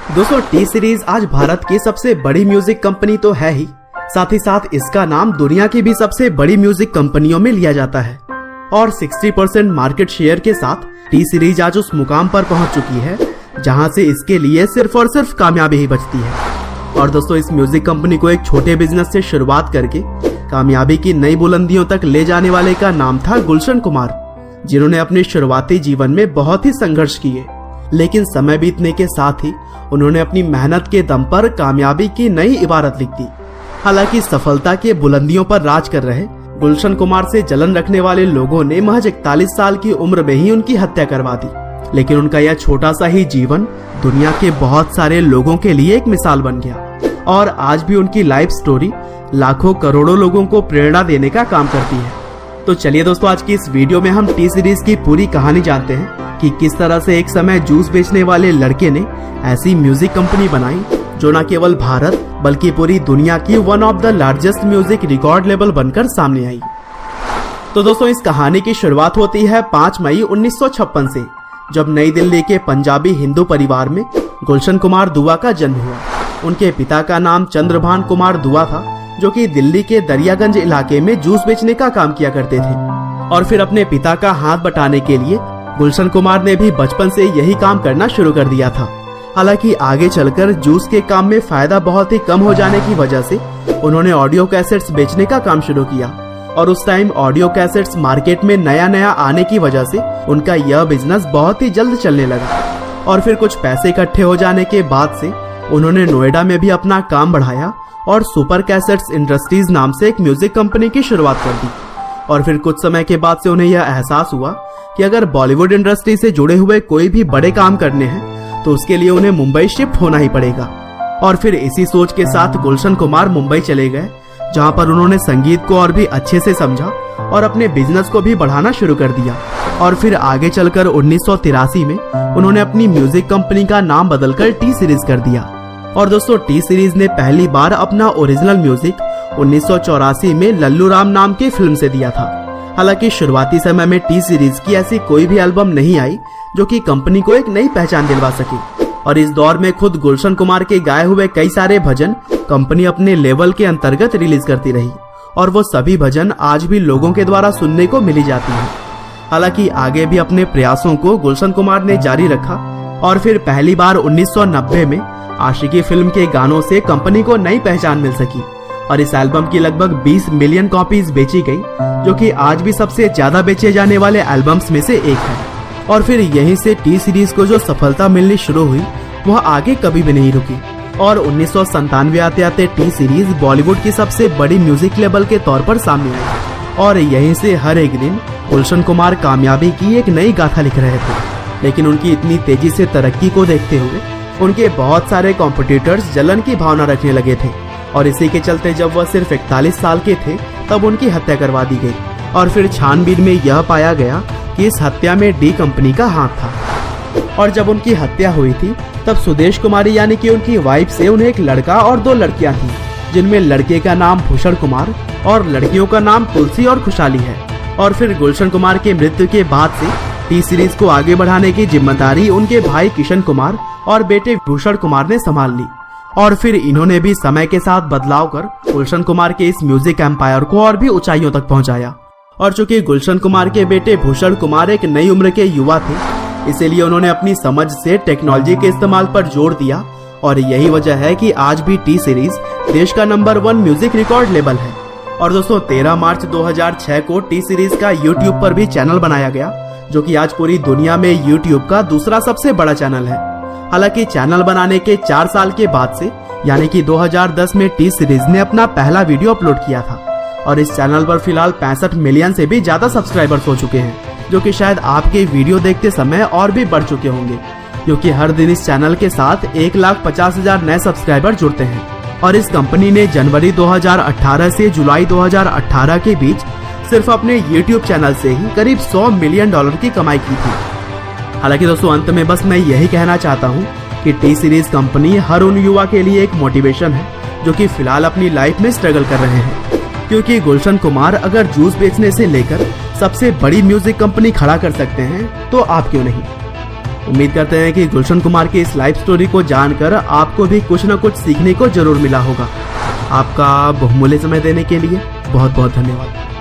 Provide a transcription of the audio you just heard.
दोस्तों T series आज भारत की सबसे बड़ी म्यूजिक कंपनी तो है ही, साथ ही साथ इसका नाम दुनिया की भी सबसे बड़ी म्यूजिक कंपनियों में लिया जाता है और 60% मार्केट शेयर के साथ टी सीरीज आज उस मुकाम पर पहुंच चुकी है जहां से इसके लिए सिर्फ और सिर्फ कामयाबी ही बचती है। और दोस्तों इस म्यूजिक कंपनी को एक छोटे बिजनेस से शुरुआत करके कामयाबी की नई बुलंदियों तक ले जाने वाले का नाम था गुलशन कुमार, जिन्होंने अपने शुरुआती जीवन में बहुत ही संघर्ष किए, लेकिन समय बीतने के साथ ही उन्होंने अपनी मेहनत के दम पर कामयाबी की नई इबारत लिख दी। हालांकि सफलता के बुलंदियों पर राज कर रहे गुलशन कुमार से जलन रखने वाले लोगों ने महज 41 साल की उम्र में ही उनकी हत्या करवा दी, लेकिन उनका यह छोटा सा ही जीवन दुनिया के बहुत सारे लोगों के लिए एक मिसाल बन गया और आज भी उनकी लाइफ स्टोरी लाखों करोड़ों लोगों को प्रेरणा देने का काम करती है। तो चलिए दोस्तों, आज की इस वीडियो में हम टी सीरीज की पूरी कहानी जानते हैं कि किस तरह से एक समय जूस बेचने वाले लड़के ने ऐसी म्यूजिक कंपनी बनाई जो न केवल भारत बल्कि पूरी दुनिया की one of the largest music record label बनकर सामने आई। तो दोस्तों इस कहानी की शुरुआत होती है 5 मई 1956 से, जब नई दिल्ली के पंजाबी हिंदू परिवार में गुलशन कुमार दुआ का जन्म हुआ। उनके पिता का नाम चंद्रभान कुमार दुआ था, जो कि दिल्ली के दरियागंज इलाके में जूस बेचने का काम किया करते थे। और फिर अपने पिता का हाथ बटाने के लिए गुलशन कुमार ने भी बचपन से यही काम करना शुरू कर दिया था। हालांकि आगे चलकर जूस के काम में फायदा बहुत ही कम हो जाने की वजह से उन्होंने ऑडियो कैसेट्स बेचने का काम शुरू किया और उस टाइम ऑडियो कैसेट्स मार्केट में नया नया आने की वजह से उनका यह बिजनेस बहुत ही जल्द चलने लगा। और फिर कुछ पैसे इकट्ठे हो जाने के बाद से उन्होंने नोएडा में भी अपना काम बढ़ाया और सुपर कैसेट्स इंडस्ट्रीज नाम से एक म्यूजिक कंपनी की शुरुआत कर दी। और फिर कुछ समय के बाद से उन्हें यह एहसास हुआ कि अगर बॉलीवुड इंडस्ट्री से जुड़े हुए कोई भी बड़े काम करने हैं तो उसके लिए उन्हें मुंबई शिफ्ट होना ही पड़ेगा। और फिर इसी सोच के साथ गुलशन कुमार मुंबई चले गए, जहां पर उन्होंने संगीत को और भी अच्छे से समझा और अपने बिजनेस को भी बढ़ाना शुरू कर दिया। और फिर आगे चलकर 1983 में उन्होंने अपनी म्यूजिक कंपनी का नाम बदलकर टी सीरीज कर दिया। और दोस्तों टी सीरीज ने पहली बार अपना ओरिजिनल म्यूजिक 1984 में लल्लू राम नाम की फिल्म से दिया था। हालांकि शुरुआती समय में टी सीरीज की ऐसी कोई भी एल्बम नहीं आई जो कि कंपनी को एक नई पहचान दिलवा सके। और इस दौर में खुद गुलशन कुमार के गाए हुए कई सारे भजन कंपनी अपने लेवल के अंतर्गत रिलीज करती रही और वो सभी भजन आज भी लोगों के द्वारा सुनने को मिली जाती है। हालांकि आगे भी अपने प्रयासों को गुलशन कुमार ने जारी रखा और फिर पहली बार 1990 में आशिकी फिल्म के गानों से कंपनी को नई पहचान मिल सकी और इस एल्बम की लगभग 20 मिलियन कॉपीज बेची गई, जो कि आज भी सबसे ज्यादा बेचे जाने वाले एल्बम्स में से एक है। और फिर यहीं से टी सीरीज को जो सफलता मिलनी शुरू हुई वह आगे कभी भी नहीं रुकी और 1997 आते आते टी सीरीज बॉलीवुड की सबसे बड़ी म्यूजिक लेबल के तौर पर सामने आई और यहीं से हर एक दिन गुलशन कुमार कामयाबी की एक नई गाथा लिख रहे थे। लेकिन उनकी इतनी तेजी से तरक्की को देखते हुए उनके बहुत सारे कॉम्पिटिटर्स जलन की भावना रखने लगे थे और इसी के चलते जब वह सिर्फ 41 साल के थे तब उनकी हत्या करवा दी गई। और फिर छानबीन में यह पाया गया कि इस हत्या में डी कंपनी का हाथ था। और जब उनकी हत्या हुई थी तब सुदेश कुमारी यानी कि उनकी वाइफ से उन्हें एक लड़का और 2 लड़कियां थी, जिनमें लड़के का नाम भूषण कुमार और लड़कियों का नाम तुलसी और खुशहाली है। और फिर गुलशन कुमार के मृत्यु के बाद से टी सीरीज को आगे बढ़ाने की जिम्मेदारी उनके भाई किशन कुमार और बेटे भूषण कुमार ने संभाल ली। और फिर इन्होंने भी समय के साथ बदलाव कर गुलशन कुमार के इस म्यूजिक एम्पायर को और भी ऊंचाइयों तक पहुंचाया। और चूंकि गुलशन कुमार के बेटे भूषण कुमार एक नई उम्र के युवा थे, इसीलिए उन्होंने अपनी समझ से टेक्नोलॉजी के इस्तेमाल पर जोर दिया और यही वजह है कि आज भी टी सीरीज देश का नंबर 1 म्यूजिक रिकॉर्ड लेबल है। और दोस्तों 13 मार्च 2006 को टी सीरीज का यूट्यूब पर भी चैनल बनाया गया, जो कि आज पूरी दुनिया में यूट्यूब का दूसरा सबसे बड़ा चैनल है। हालांकि चैनल बनाने के 4 साल के बाद से यानी कि 2010 में टी सीरीज ने अपना पहला वीडियो अपलोड किया था और इस चैनल पर फिलहाल 65 मिलियन से भी ज्यादा सब्सक्राइबर्स हो चुके हैं, जो कि शायद आपके वीडियो देखते समय और भी बढ़ चुके होंगे, क्योंकि हर दिन इस चैनल के साथ 1,50,000 नए सब्सक्राइबर जुड़ते हैं। और इस कंपनी ने जनवरी 2018 से जुलाई 2018 के बीच सिर्फ अपने यूट्यूब चैनल से ही करीब $100 मिलियन की कमाई की थी। हालांकि दोस्तों अंत में बस मैं यही कहना चाहता हूँ कि टी सीरीज कंपनी हर उन युवा के लिए एक मोटिवेशन है जो कि फिलहाल अपनी लाइफ में स्ट्रगल कर रहे हैं, क्योंकि गुलशन कुमार अगर जूस बेचने से लेकर सबसे बड़ी म्यूजिक कंपनी खड़ा कर सकते हैं तो आप क्यों नहीं। उम्मीद करते हैं कि गुलशन कुमार की इस लाइफ स्टोरी को जानकर आपको भी कुछ न कुछ सीखने को जरूर मिला होगा। आपका बहुमूल्य समय देने के लिए बहुत बहुत धन्यवाद।